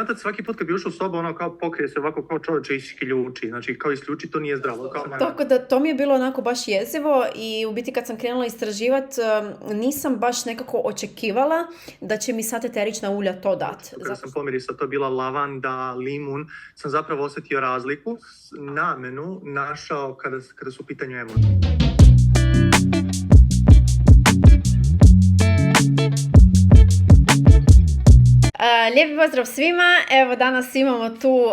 otac svaki put kad bi ušao u sobu, ono kao pokrije se ovako kao čovječe isključi. Znači, kao isključi, to nije zdravo. Tako da to mi je bilo onako baš jezivo i u biti kad sam krenula istraživati, nisam baš nekako očekivala da će mi sad eterična ulja to dati. Kada sam pomirisao, to je bila lavanda, limun, sam zapravo osjetio razliku, namenu našao kada su u pitanju emocije. Lijepi pozdrav svima, evo danas imamo tu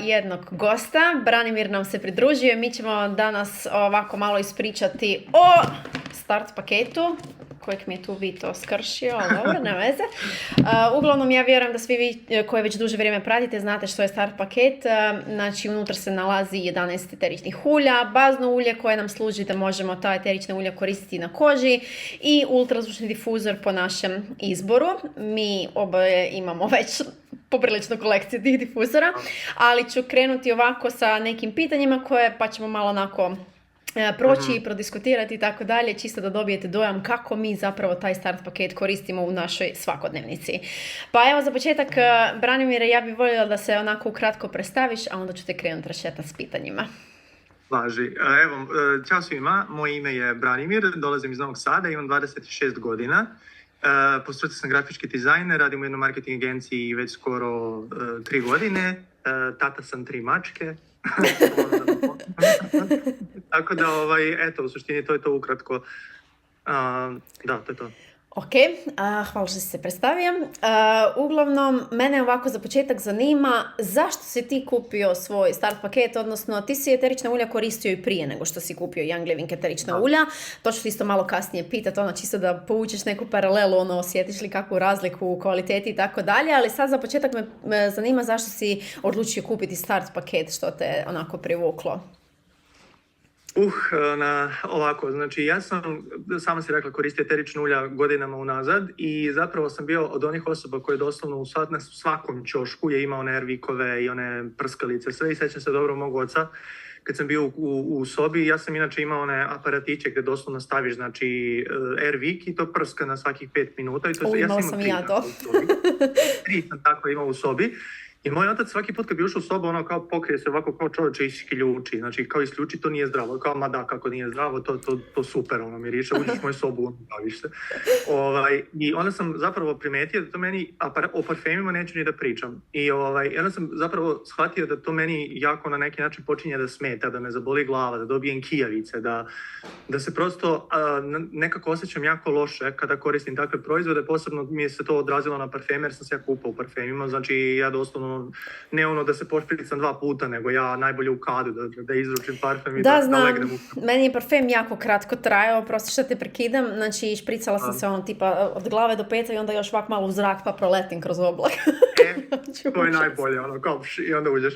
jednog gosta, Branimir nam se pridružio, mi ćemo danas ovako malo ispričati o start paketu, kojeg mi je tu Vito skršio, ali dobro, ne veze. Uglavnom ja vjerujem da svi vi koji već duže vrijeme pratite znate što je start paket, znači unutra se nalazi 11 eteričnih ulja, bazno ulje koje nam služi da možemo ta eterična ulja koristiti na koži i ultrazvučni difuzor po našem izboru. Mi oboje imamo već popriličnu kolekciju tih difuzora, ali ću krenuti ovako sa nekim pitanjima koje pa ćemo malo onako proći i prodiskutirati i tako dalje, čisto da dobijete dojam kako mi zapravo taj start paket koristimo u našoj svakodnevnici. Pa evo za početak, Branimire, ja bih voljela da se onako ukratko predstaviš, a onda ću te krenuti rašetati s pitanjima. Važi. Evo, ćao svima, moje ime je Branimir, dolazim iz Novog Sada, imam 26 godina. Po struci sam grafički dizajner, radim u jednoj marketing agenciji već skoro 3 godine. Tata sam 3 mačke. Tako da, eto, u suštini to je to ukratko. Da, to je to. Ok, hvala što si se predstavio. Uglavnom, mene ovako za početak zanima zašto si ti kupio svoj start paket, odnosno ti si eterična ulja koristio i prije nego što si kupio Young Living eterična ulja. To ću ti isto malo kasnije pitati, čisto da povučeš neku paralelu, osjetiš li kakvu razliku u kvaliteti i tako dalje, ali sad za početak me zanima zašto si odlučio kupiti start paket, što te onako privuklo. Ovako, znači ja sam, sama si rekla, koristio eterična ulja godinama unazad i zapravo sam bio od onih osoba koje doslovno na svakom ćošku je imao one Airwickove i one prskalice, sve, i sjećam se dobro mog oca kad sam bio u sobi. Ja sam inače imao one aparatiće gdje doslovno staviš, znači Airwick i to prska na svakih 5 minuta. I to imala sam i ja to. 3 sam tako imao u sobi. I moj otac svaki put kad bi ušao u sobu, ono kao pokrije se ovako kao čovječe isključi. Znači, kao isključi, to nije zdravo. Kao, ma da, kako nije zdravo, to super, miriše, uđeš u moju sobu, baviš se. I onda sam zapravo primetio da to meni, o parfemima neću ni da pričam. I onda sam zapravo shvatio da to meni jako na neki način počinje da smeta, da me zaboli glava, da dobijem kijavice, da se prosto nekako osjećam jako loše kada koristim takve proizvode. Posebno mi je se to odrazilo na parfeme, jer sam se ja kupao u parfemima. Znači, ja doslovno ne da se pošpricam 2 puta, nego ja najbolje u kadu da izručim parfem i da legnem u... Meni je parfem jako kratko trajao, prosto što te prekidam, znači špricala sam se tipa od glave do peta i onda još ovak malo u zrak pa proletim kroz oblak. To je najbolje, kao i onda uđeš.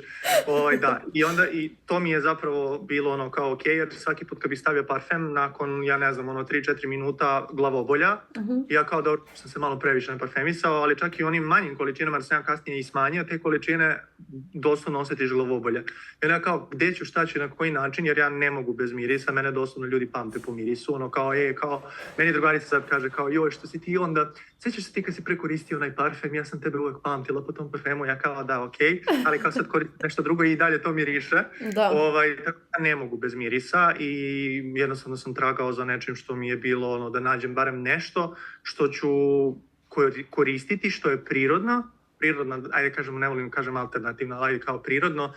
I to mi je zapravo bilo kao ok, jer svaki put kad bi stavio parfem, nakon, ja ne znam, 3-4 minuta glavobolja, ja kao da sam se malo previše naparfemisao, ali čak i onim manjim količinama, jer sam ja kasnije i smanjio te količine, doslovno osjetiš glavobolje. Jer ja kao, gdje ću, šta ću, na koji način, jer ja ne mogu bez mirisa, mene doslovno ljudi pamte po mirisu, meni drugarica sad kaže joj, što si ti onda, sjećaš se ti kad si prekoristio onaj parfem, ja sam tebe uvijek pamtila po tom parfemu, ja kao da, ok, ali kao sad koristim nešto drugo i dalje to miriše, tako da ne mogu bez mirisa i jednostavno sam tragao za nečim što mi je bilo, da nađem barem nešto što ću koristiti, što je prirodno, ajde kažemo, ne volim kažem alternativno, ajde kao prirodno,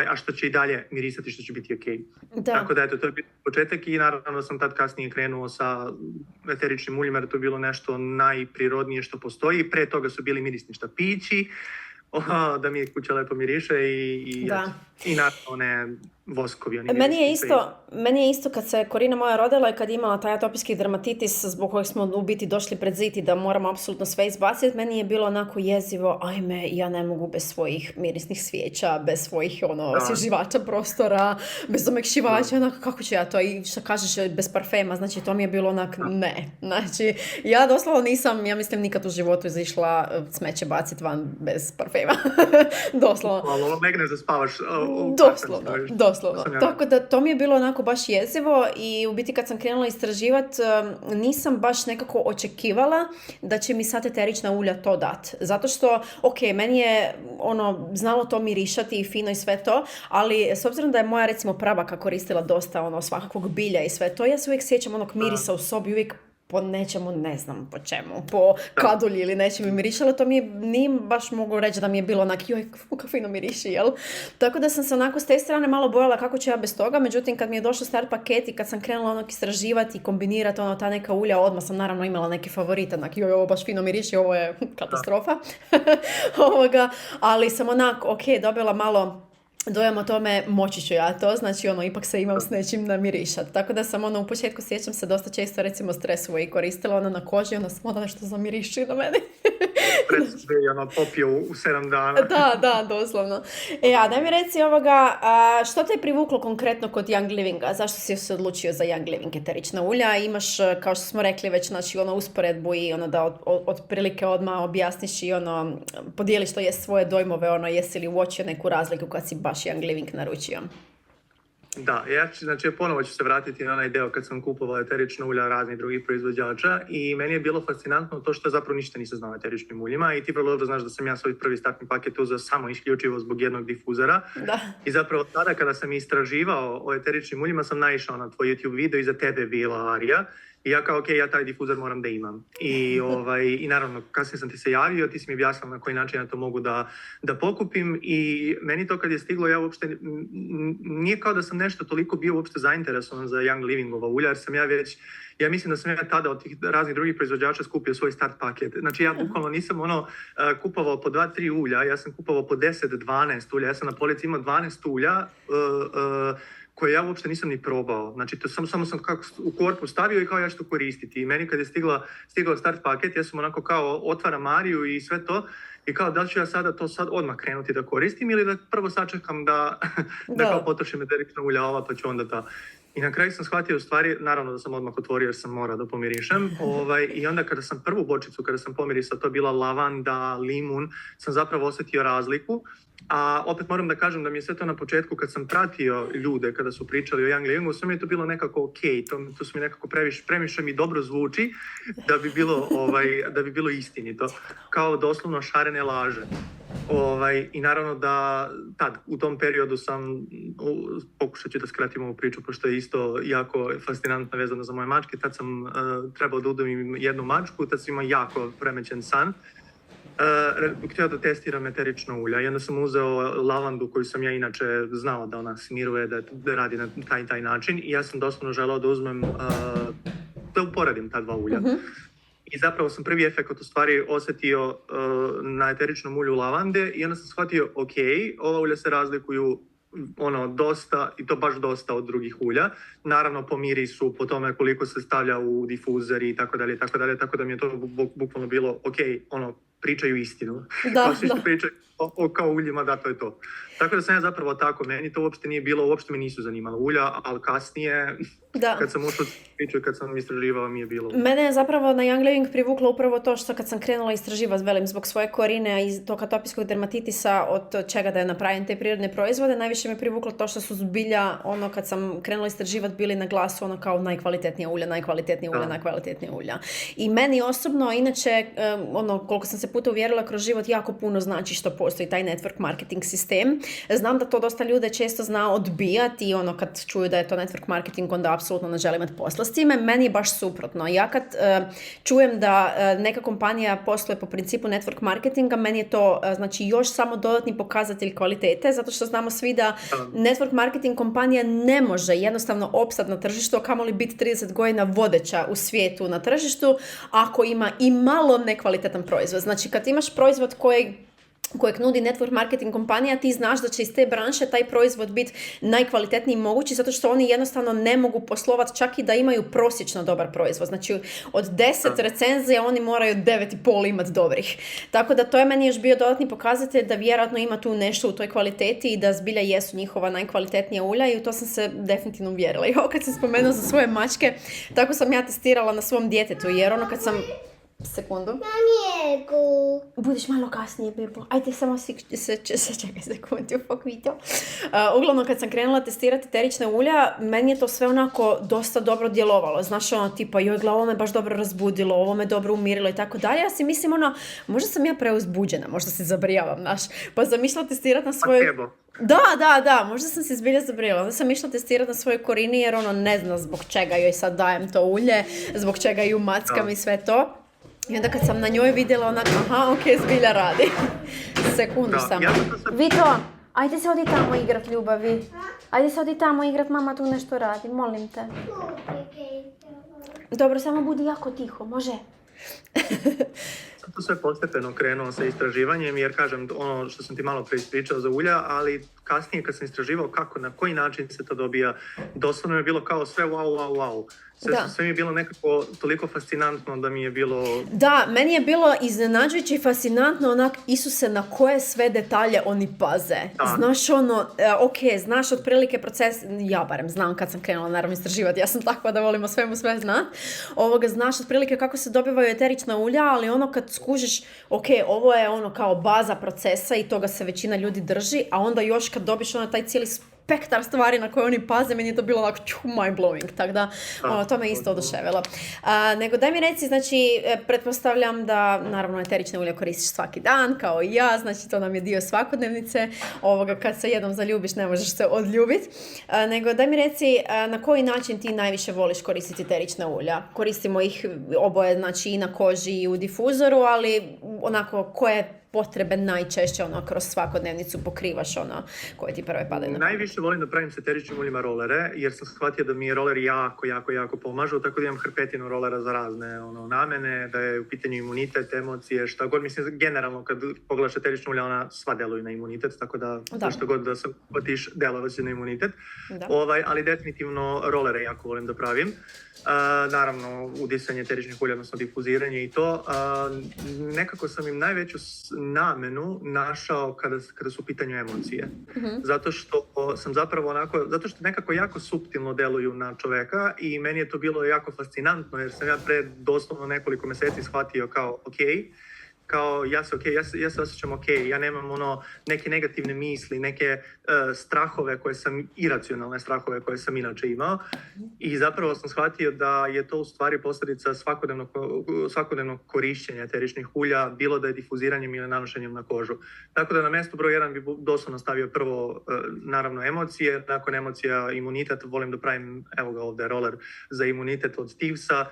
a što će i dalje mirisati, što će biti ok. Tako da eto, to je bio početak i naravno sam tad kasnije krenuo sa eteričnim uljima, jer to je bilo nešto najprirodnije što postoji. Pre toga su bili mirisni štapići, da mi kuća lepo miriše i naravno one voskovi. Meni je isto kad se Korina moja rodila i kad je imala taj atopijski dermatitis zbog kojeg smo u biti došli pred zid i da moramo apsolutno sve izbaciti, meni je bilo onako jezivo, ajme, ja ne mogu bez svojih mirisnih svijeća, bez svojih osvježivača prostora, bez omekšivača, onako kako ću ja to, i što kažeš bez parfema, znači to mi je bilo onak ne. Znači, ja doslovno nisam, ja mislim, nikad u životu izišla smeće baciti van bez parfema. Doslovno. Legne zaspavaš. Doslovno. Doslovno. Tako da to mi je bilo onako baš jezivo i u biti kad sam krenula istraživati nisam baš nekako očekivala da će mi sad eterična ulja to dat. Zato što, ok, meni je znalo to mirišati i fino i sve to, ali s obzirom da je moja recimo prabaka koristila dosta svakakvog bilja i sve to, ja se uvijek sjećam onog mirisa u sobi, uvijek po nečemu, ne znam po čemu, po kadulji ili nečem mi mirišalo, to mi je, nije baš mogu reći da mi je bilo onak, joj, kako fino miriši, jel? Tako da sam se onako s te strane malo bojala kako ću ja bez toga, međutim kad mi je došao start paket i kad sam krenula istraživati i kombinirati ta neka ulja, odmah sam naravno imala neke favorite, onak, joj, ovo baš fino miriši, ovo je katastrofa. Ali sam ok, dobila malo dojam o tome, moći ću ja to, znači ipak se imam s nečim namirišati. Tako da sam u početku sjećam se dosta često recimo stresovo i koristila na koži, sam nešto zamiriši na mene. Predstavlja i popio u 7 dana. Da, doslovno. A daj mi reci što te je privuklo konkretno kod Young Livinga? Zašto si se odlučio za Young Living eterična ulja? Imaš, kao što smo rekli već, znači usporedbu i da otprilike odmah objasniš i podijeliš to svoje dojmove, jesi li uočio neku razliku kad si baš Young Living naručio? Da, ponovo ću se vratiti na onaj deo kad sam kupovao eterična ulja raznih drugih proizvođača i meni je bilo fascinantno to što zapravo ništa nisam znao o eteričnim uljima i ti vrlo dobro znaš da sam ja svoj prvi startni paket uzeo samo isključivo zbog jednog difuzora. Da. I zapravo tada kada sam istraživao o eteričnim uljima sam naišao na tvoj YouTube video i za tebe je bila Arija. I ja kao, ja taj difuzor moram da imam. I naravno, kasnije sam ti se javio, ti si mi objasnila na koji način ja to mogu da pokupim i meni to kad je stiglo, ja uopšte, nije kao da sam nešto toliko bio uopšte zainteresovan za Young Livingova ulja, jer sam ja mislim da sam ja tada od tih raznih drugih proizvođača skupio svoj start paket. Znači ja bukvalno nisam kupovao po 2-3 ulja, ja sam kupovao po 10-12 ulja, ja sam na polici imao 12 ulja, koje ja uopšte nisam ni probao. Znači, to samo sam kako u korpu stavio i kao ja ću to koristiti. I meni kad je stigao start paket, ja sam onako kao otvaram Mariju i sve to i kao da li ću ja sada to odmah krenuti da koristim ili da prvo sačekam da kao potrošim eterična ulja ova pa ću onda ta. I na kraju sam shvatio u stvari, naravno da sam odmah otvorio jer sam morao da pomirišem. I onda kada sam prvu bočicu, kada sam pomirisao, to je bila lavanda, limun, sam zapravo osjetio razliku. A opet moram da kažem da mi je sve to na početku kad sam pratio ljude kada su pričali o Young Livingu, sve mi je to bilo nekako ok, to su mi nekako previše mi dobro zvuči da bi bilo istinito, kao doslovno šarene laže. I naravno da u tom periodu sam, pokušat ću da skratim ovu priču pošto je isto jako fascinantna vezano za moje mačke, tad sam trebao da udomim jednu mačku, tad sam imao jako premećen san. Htio da testiram eterično ulja i onda sam uzeo lavandu koju sam ja inače znao da ona smiruje, da radi na taj način i ja sam doslovno želeo da uzmem, da uporedim ta dva ulja. Uh-huh. I zapravo sam prvi efekt u stvari osjetio na eteričnom ulju lavande i onda sam shvatio, ok, ova ulja se razlikuju dosta, i to baš dosta od drugih ulja. Naravno po mirisu, po tome koliko se stavlja u difuzer i tako dalje, tako da mi je to bukvalno bilo, ok, pričaju istinu. Kao svi što pričaju kao uljima, da, to je to. Tako da sam ja zapravo tako, meni to uopšte nije bilo, uopšte me nisu zanimala ulja, ali kasnije, kad sam ušao priču i kad sam istraživao, mi je bilo. Mene je zapravo na Young Living privuklo upravo to što kad sam krenula istraživati, zbog svoje korine i tog atopijskog dermatitisa, od čega da je napravim te prirodne proizvode, najviše me privuklo to što su zbilja, kad sam krenula istraživati, bili na glasu kao najkvalitetnija ulja. I meni osobno, inače, koliko sam se puta uvjerila kroz život, jako puno znači što postoji taj network marketing sistem. Znam da to dosta ljude često zna odbijati i kad čuju da je to network marketing, onda apsolutno ne žele imati posla s time. Meni je baš suprotno. Ja kad čujem da neka kompanija posluje po principu network marketinga, meni je to znači još samo dodatni pokazatelj kvalitete, zato što znamo svi da network marketing kompanija ne može jednostavno opstati na tržištu, a kamoli biti 30 godina vodeća u svijetu na tržištu ako ima i malo nekvalitetan proizvod. Znači kad imaš proizvod kojeg nudi network marketing kompanija, ti znaš da će iz te branše taj proizvod biti najkvalitetniji mogući, zato što oni jednostavno ne mogu poslovati čak i da imaju prosječno dobar proizvod. Znači od 10 recenzija oni moraju 9,5 imati dobrih. Tako da to je meni još bio dodatni pokazatelj da vjerojatno ima tu nešto u toj kvaliteti i da zbilja jesu njihova najkvalitetnija ulja i u to sam se definitivno uvjerila. I kad sam spomenula za svoje mačke, tako sam ja testirala na svom djetetu, jer kad sam Sekundu. Amigo. Budiš malo kasnije, bebo. Ajde, samo čekaj sekundu, fuck video. Uglavnom, kad sam krenula testirati eterična ulja, meni je to sve onako dosta dobro djelovalo. Znaš, ono, tipa, joj, glava, ovo me baš dobro razbudilo, ovo me dobro umirilo i tako dalje. Ja si mislim, ono, možda sam ja preuzbuđena, možda se zabrijavam, znaš. Pa sam išla testirati na svojoj... Da, možda sam se zbilja zabrijala. Onda sam išla testirati na svojoj korini jer ono ne zna zbog čega joj sad dajem to ulje, zbog čega ju mackam i sve to. I onda kad sam na njoj vidjela onak, aha, ok, zbilja radi. Sekundu samo. Vito, ajde se odi tamo igrat, ljubavi. Ajde se odi tamo igrat, mama tu nešto radi, molim te. Dobro, samo budi jako tiho, može? Sam to sve postepeno krenuo sa istraživanjem, jer kažem, ono što sam ti malo pre ispričao za ulja, ali kasnije kad sam istraživao kako, na koji način se to dobija, doslovno je bilo kao sve wow. Sve mi je bilo nekako toliko fascinantno da mi je bilo... Da, meni je bilo iznenađujuće i fascinantno onak, Isuse, na koje sve detalje oni paze. Da. Znaš ono, znaš otprilike proces, ja barem znam kad sam krenula naravno istraživati, ja sam takva da volim o svemu sve znat. Znaš otprilike kako se dobivaju eterična ulja, ali ono kad skužiš, ovo je ono kao baza procesa i toga se većina ljudi drži, a onda još kad dobiš ono taj cijeli spektar stvari na koje oni paze, meni je to bilo onako mind blowing, tako da to me isto oduševilo. Nego daj mi reci, znači, pretpostavljam da naravno eterične ulje koristiš svaki dan, kao i ja, znači to nam je dio svakodnevnice, kad se jednom zaljubiš ne možeš se odljubiti. Nego daj mi reci, na koji način ti najviše voliš koristiti eterična ulja? Koristimo ih oboje, znači i na koži i u difuzoru, ali onako koje potrebe najčešće kroz svakodnevnicu pokrivaš koje ti prve padaju na pamet? Najviše volim da pravim s eteričnim uljima rolere, jer sam shvatio da mi je roleri jako pomažu, tako da imam hrpetinu rolera za razne namene, da je u pitanju imunitet, emocije, šta god. Mislim, generalno kad pogledaš eterična ulja, ona sva deluju na imunitet, tako da što god da se potiš, delovaći na imunitet. Ali definitivno rolere jako volim da pravim. Naravno, udisanje eteričnih ulja, odnosno difuziranje i to. Nekako sam im najveću namenu našao kada su u pitanju emocije. Zato što sam zato što nekako jako suptilno deluju na čoveka i meni je to bilo jako fascinantno jer sam ja pre doslovno nekoliko mjeseci shvatio kao ja se osjećam ja nemam neke negativne misli, neke strahove iracionalne strahove koje sam inače imao i zapravo sam shvatio da je to u stvari posljedica svakodnevnog korišćenja eteričnih ulja, bilo da je difuziranjem ili nanošenjem na kožu. Tako da na mjestu broj 1 bi doslovno stavio prvo naravno emocije, nakon emocija imunitet, volim da pravim, evo ga ovdje roller za imunitet od Stivesa,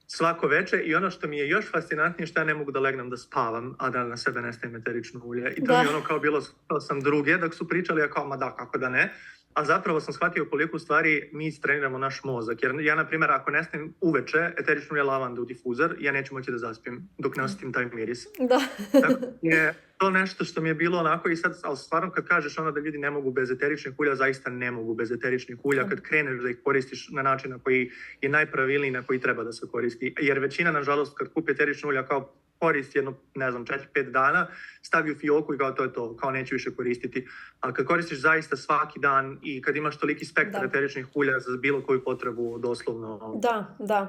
svako večer i ono što mi je još fascinantnije što ja ne mogu da legnem da spavam, a da na sebe ne stavim eterično ulje. I to mi je kao bilo, slušao sam druge dok su pričali, ja kao, ma da, kako da ne. A zapravo sam shvatio koliko u stvari mi istreniramo naš mozak. Jer ja, na primjer, ako ne stavim uveče eterično ulje lavande u difuzor, ja neću moći da zaspim dok ne osjetim taj miris. Da. Tako je to nešto što mi je bilo onako i sad, ali stvarno kad kažeš da ljudi ne mogu bez eteričnih ulja, zaista ne mogu bez eteričnih ulja kad kreneš da ih koristiš na način na koji je najpravilniji, na koji treba da se koristi. Jer većina, nažalost, kad kupi eterične ulja kao koristi jedno, 4-5 dana, stavi u fioku i kao to je to, kao neću više koristiti. Ali kad koristiš zaista svaki dan i kad imaš toliki spektar eteričnih ulja za bilo koju potrebu, doslovno...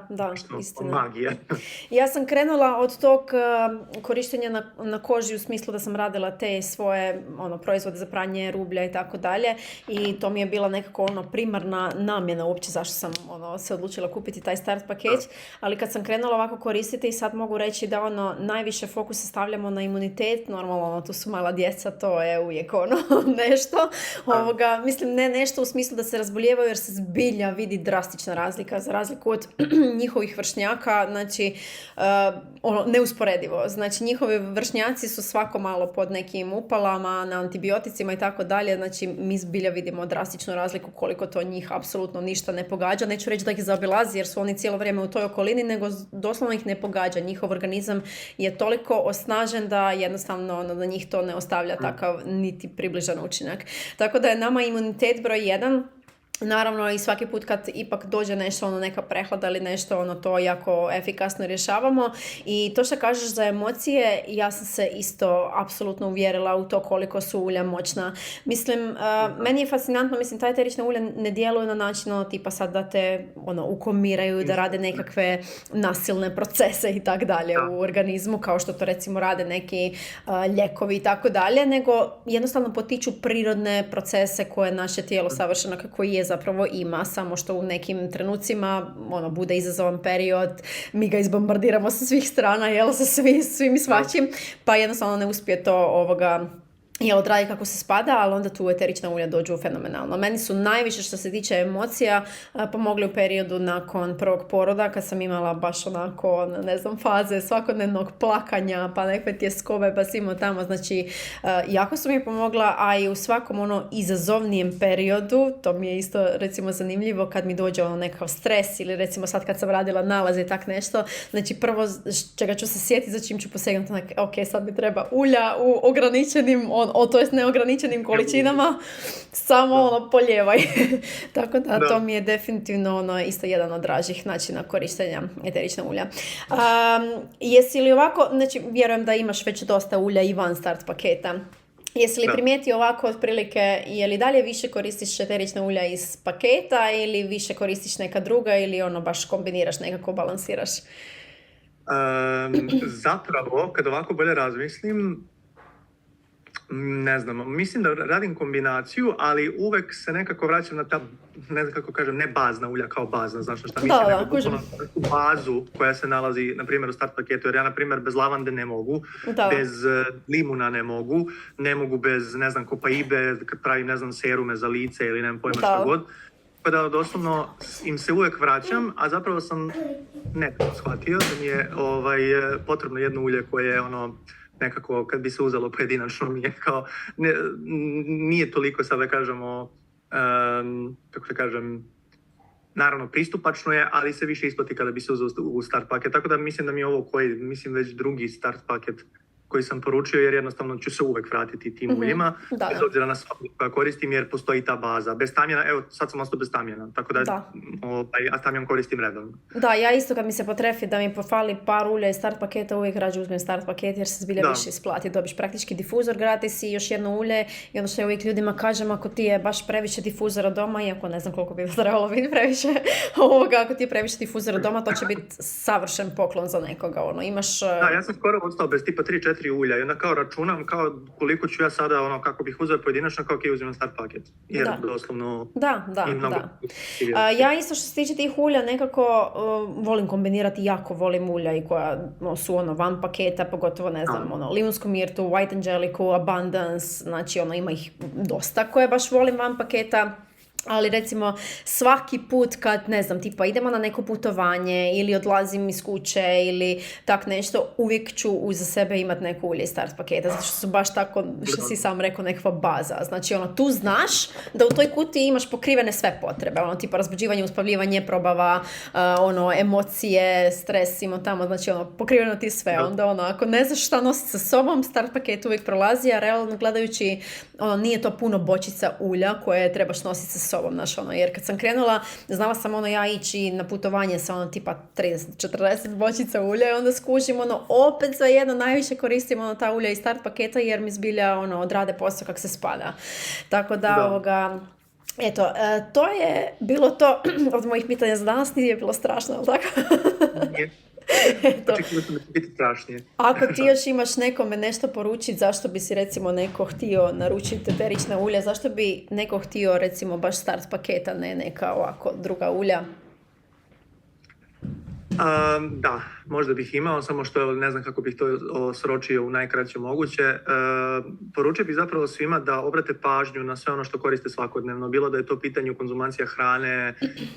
Da, istina. Magija. Ja sam krenula od tog korištenja na koži u smislu da sam radila te svoje proizvode za pranje rublja i tako dalje i to mi je bila nekako primarna namjena uopće zašto sam se odlučila kupiti taj start paket, ali kad sam krenula ovako koristiti i sad mogu reći da najviše fokusa stavljamo na imunitet, normalno tu su mala djeca, to je uvijek nešto, mislim ne nešto u smislu da se razbolijevaju jer se zbilja vidi drastična razlika za razliku od njihovih vršnjaka, znači neusporedivo, znači njihovi vršnjaci su svako malo pod nekim upalama, na antibioticima i tako dalje, znači mi zbilja vidimo drastičnu razliku koliko to njih apsolutno ništa ne pogađa, neću reći da ih zaobilazi jer su oni cijelo vrijeme u toj okolini, nego doslovno ih ne pogađa, njihov organizam je toliko osnažen da jednostavno da njih to ne ostavlja takav niti približan učinak. Tako da je nama imunitet broj 1 Naravno i svaki put kad ipak dođe nešto, neka prehlada ili nešto, to jako efikasno rješavamo. I to što kažeš za emocije, ja sam se isto apsolutno uvjerila u to koliko su ulja moćna. Mislim, meni je fascinantno, ta eterična ulja ne djeluju na način tipa sad da te ukomiraju, da rade nekakve nasilne procese i tak dalje u organizmu, kao što to recimo rade neki lijekovi i tako dalje, nego jednostavno potiču prirodne procese koje naše tijelo savršeno kako je zapravo ima, samo što u nekim trenucima bude izazovan period, mi ga izbombardiramo sa svih strana, sa svim i svačim, pa jednostavno ne uspije to odradi kako se spada, ali onda tu eterična ulja dođu fenomenalno. Meni su najviše što se tiče emocija pomogli u periodu nakon prvog poroda, kad sam imala baš faze svakodnevnog plakanja, pa nekakve tjeskove, pa svimo tamo, znači jako su mi pomogla, a i u svakom izazovnijem periodu, to mi je isto recimo zanimljivo kad mi dođe nekakav stres ili recimo sad kad sam radila nalaze i tak nešto, znači prvo čega ću se sjetiti, za čim ću posegnuti, ok, sad mi treba ulja u ograničenim to jest neograničenim količinama, samo poljevaj. Tako da, to mi je definitivno isto jedan od dražih načina korištenja eterična ulja. Jesi li ovako, znači vjerujem da imaš već dosta ulja i van start paketa. Jesi li primijetio ovako otprilike, je li dalje više koristiš eterična ulja iz paketa ili više koristiš neka druga ili baš kombiniraš, nekako balansiraš? Zapravo, kad ovako bolje razmislim, ne znam, mislim da radim kombinaciju, ali uvek se nekako vraćam na ta, ne znam kako kažem, ne bazna ulja kao bazna, znaš šta mislim, nekako bazu koja se nalazi, na primjer, u start paketu, jer ja, na primjer, bez lavande ne mogu, bez limuna ne mogu bez, ne znam, kopaibe, kad pravim, ne znam, serume za lice ili nemam pojma šta god. Pa da, doslovno im se uvek vraćam, a zapravo sam nekako shvatio da mi je potrebno jedno ulje koje je nekako, kad bi se uzelo pojedinačno, mi je kao, nije toliko, sad da kažemo, kako da kažem, naravno pristupačno je, ali se više isplati kada bi se uzelo u start paket. Tako da mislim da mi je ovo već drugi start paket koji sam poručio, jer jednostavno ću se uvek vratiti tim uljima, bez obzira na svaku koja koristim, jer postoji ta baza. Bez tamjena, evo, sad sam ostao bez tamjena, tako da, a tamjan koristim redovno. Da, ja isto kad mi se potrefi da mi pofali par ulja iz start paketa, uvijek rađe uzmem start paket, jer se zbilja više isplati. Dobiš praktički difuzor gratis i još jedno ulje, i ono što ja uvijek ljudima kažem, ako ti je baš previše difuzora doma, iako ne znam koliko bi trebalo biti previše, ako ti je previše difuzora doma, to će biti savršen poklon za nekoga. Imaš... Da, ja sam skoro ostao bez tipa 3-4 ulja i onda kao računam kao koliko ću ja sada, kako bih uzeo pojedinačno, kao uzimam start paket. Jer doslovno... Da. Ja isto što se tiče tih ulja nekako volim kombinirati, jako volim ulja i koja su van paketa, pogotovo ne znam, limunsku mirtu, white angelicu, abundance, znači ima ih dosta koje baš volim van paketa. Ali recimo svaki put kad, ne znam, tipa idemo na neko putovanje ili odlazim iz kuće ili tak nešto, uvijek ću uz sebe imati neko ulje iz start paketa, zato što su baš tako, što si sam rekao, nekakva baza. Znači tu znaš da u toj kutiji imaš pokrivene sve potrebe, tipa razbuđivanje, uspavljivanje, probava, emocije, stres, tamo, znači pokriveno ti sve. Onda ako ne znaš šta nositi sa sobom, start paket uvijek prolazi, a realno gledajući nije to puno bočica ulja koje trebaš nositi sa sobom, jer kad sam krenula, znala sam ja ići na putovanje sa tipa 30-40 bočica ulja i onda skužim opet za jedno najviše koristim ta ulja iz start paketa jer mi zbilja odrade posao kako se spada. Tako da. Eto, to je bilo to od mojih pitanja za danas, nije bilo strašno, ali tako? Očekivao sam da će biti strašnije. Ako ti još imaš nekome nešto poručiti, zašto bi si recimo neko htio naručiti eterična ulja, zašto bi neko htio recimo baš start paketa, ne neka ovako druga ulja? Da, možda bih imao, samo što ne znam kako bih to sročio u najkraće moguće. Poručio bih zapravo svima da obrate pažnju na sve ono što koriste svakodnevno. Bilo da je to pitanju konzumacija hrane,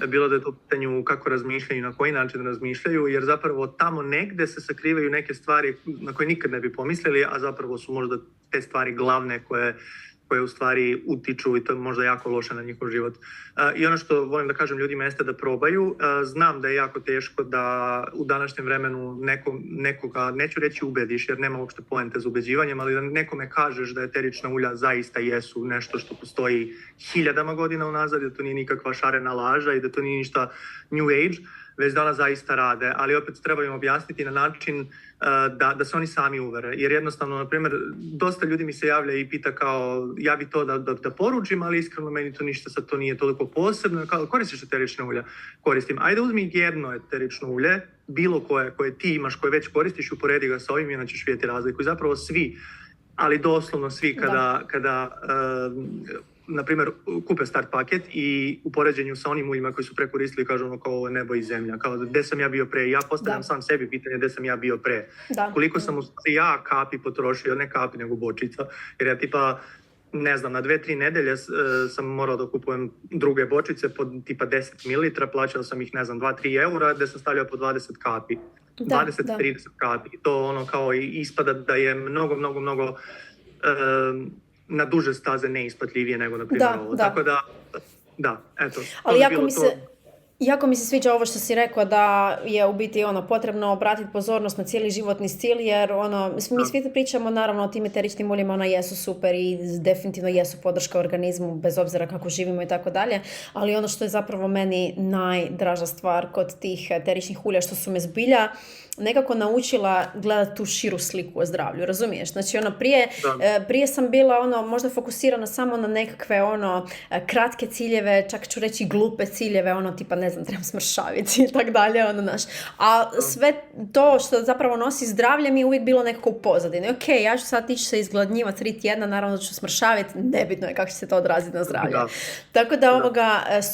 bilo da je to pitanju kako razmišljaju, na koji način razmišljaju, jer zapravo tamo negde se sakrivaju neke stvari na koje nikad ne bi pomislili, a zapravo su možda te stvari glavne koje koje u stvari utiču i to je možda jako loše na njihov život. I ono što volim da kažem ljudima jeste da probaju. Znam da je jako teško da u današnjem vremenu nekoga, neću reći ubediš jer nema uopšte poente za ubeđivanjem, ali da nekome kažeš da eterična ulja zaista jesu nešto što postoji hiljadama godina unazad, da to nije nikakva šarena laža i da to nije ništa new age, već da ona zaista rade, ali opet treba im objasniti na način da se oni sami uvere. Jer jednostavno, na primjer, dosta ljudi mi se javlja i pita kao ja bi to da poručim, ali iskreno meni to ništa sad to nije toliko posebno. Kao, koristiš eterične ulja? Koristim. Ajde uzmi jedno eterično ulje, bilo koje ti imaš, koje već koristiš i uporedi ga sa ovim i onda ćeš vidjeti razliku. I zapravo svi, ali doslovno svi kada na primjer, kupe start paket i u poređenju sa onim uljima koji su prekoristili kažu ono kao ovo nebo i zemlja, kao gdje sam ja bio pre. Ja postavljam sam sebi pitanje gdje sam ja bio pre. Koliko sam ja kapi potrošio, ne kapi nego bočica, jer ja tipa ne znam, na 2-3 nedelje sam morao da kupujem druge bočice po tipa 10 ml, plaćao sam ih ne znam 2-3 eura gdje sam stavljao po 20 kapi. 20-30 kapi. To ono kao ispada da je mnogo na duže staze neisplatljivije nego na primjer ovo. Tako da, eto. Ali jako mi se sviđa ovo što si rekao da je u biti potrebno obratiti pozornost na cijeli životni stil jer mi svi pričamo naravno o tim eteričnim uljima, ona jesu super i definitivno jesu podrška organizmu bez obzira kako živimo i tako dalje, ali ono što je zapravo meni najdraža stvar kod tih eteričnih ulja što su me zbilja nekako naučila gledati tu širu sliku o zdravlju, razumiješ? Znači prije sam bila možda fokusirana samo na nekakve kratke ciljeve, čak ću reći glupe ciljeve, tipa ne znam, trebam smršaviti i tak dalje, a sve to što zapravo nosi zdravlje mi je uvijek bilo nekako u pozadini. Ok, ja ću sad ići se izgladnjivati 3 tjedna, naravno da ću smršaviti, nebitno je kako će se to odraziti na zdravlje. Tako da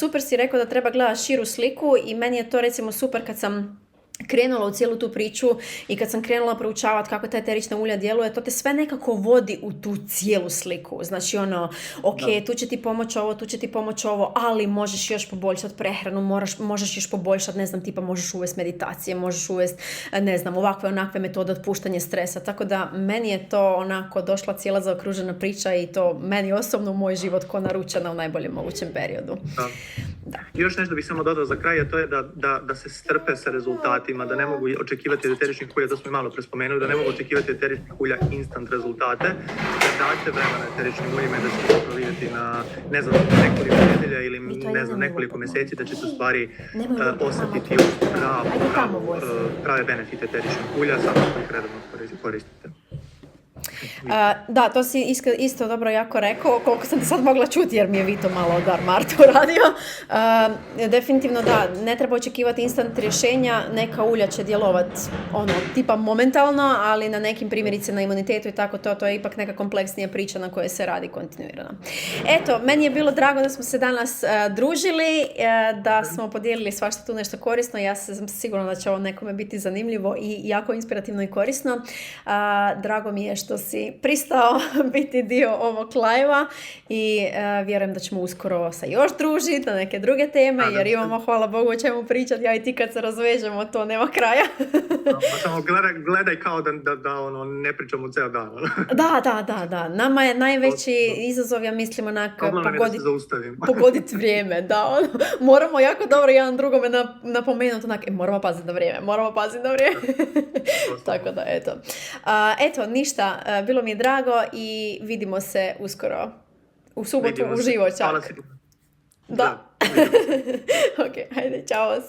super si rekao da treba gledati širu sliku i meni je to recimo super kad sam krenula u cijelu tu priču i kad sam krenula proučavati kako ta eterična ulja djeluje, to te sve nekako vodi u tu cijelu sliku. Znači tu će ti pomoći ovo, tu će ti pomoći ovo, ali možeš još poboljšati prehranu, možeš još poboljšati, ne znam, tipa možeš uvesti meditacije, možeš uvesti, ne znam, ovakve onakve metode otpuštanja stresa. Tako da meni je to onako došla cijela zaokružena priča i to meni osobno u moj život ko naručena u najboljem mogućem periodu. Da. Još nešto bih samo dodao za kraj, a to je da se strpe sa rezultatima, da ne mogu očekivati od eteričnih ulja, to smo i malo prespomenuli, da ne mogu očekivati od eteričnih ulja instant rezultate, da date vremena eteričnim uljima i da će to vidjeti na, ne znam, nekoliko nedelja ili ne znam, nekoliko mjeseci, da će se stvari osjetiti prave benefite eteričnih ulja, samo što ih redovno koristite. Da, to si isto dobro jako rekao, koliko sam ti sad mogla čuti jer mi je Vito malo Dar Martu radio. Definitivno da, ne treba očekivati instant rješenja, neka ulja će djelovati tipa momentalno, ali na nekim primjerice na imunitetu i tako to je ipak neka kompleksnija priča na kojoj se radi kontinuirano. Eto, meni je bilo drago da smo se danas družili, da smo podijelili svašta tu nešto korisno, ja sam sigurna da će ovo nekome biti zanimljivo i jako inspirativno i korisno. Drago mi je što si pristao biti dio ovog live-a i vjerujem da ćemo uskoro se još družiti na neke druge teme, jer imamo, hvala Bogu, o čemu pričati. Ja i ti kad se razvežemo, to nema kraja. Samo gledaj kao da ne pričamo cijel dan. Da. Nama je najveći izazov, ja mislim, pogoditi vrijeme. Da, moramo jako dobro jedan drugome napomenuti, moramo paziti na vrijeme. Tako da, eto. Eto, ništa. Bilo mi je drago i vidimo se uskoro. U subotu uživo čak. Hvala si. Da. Ok, hajde, čao vas.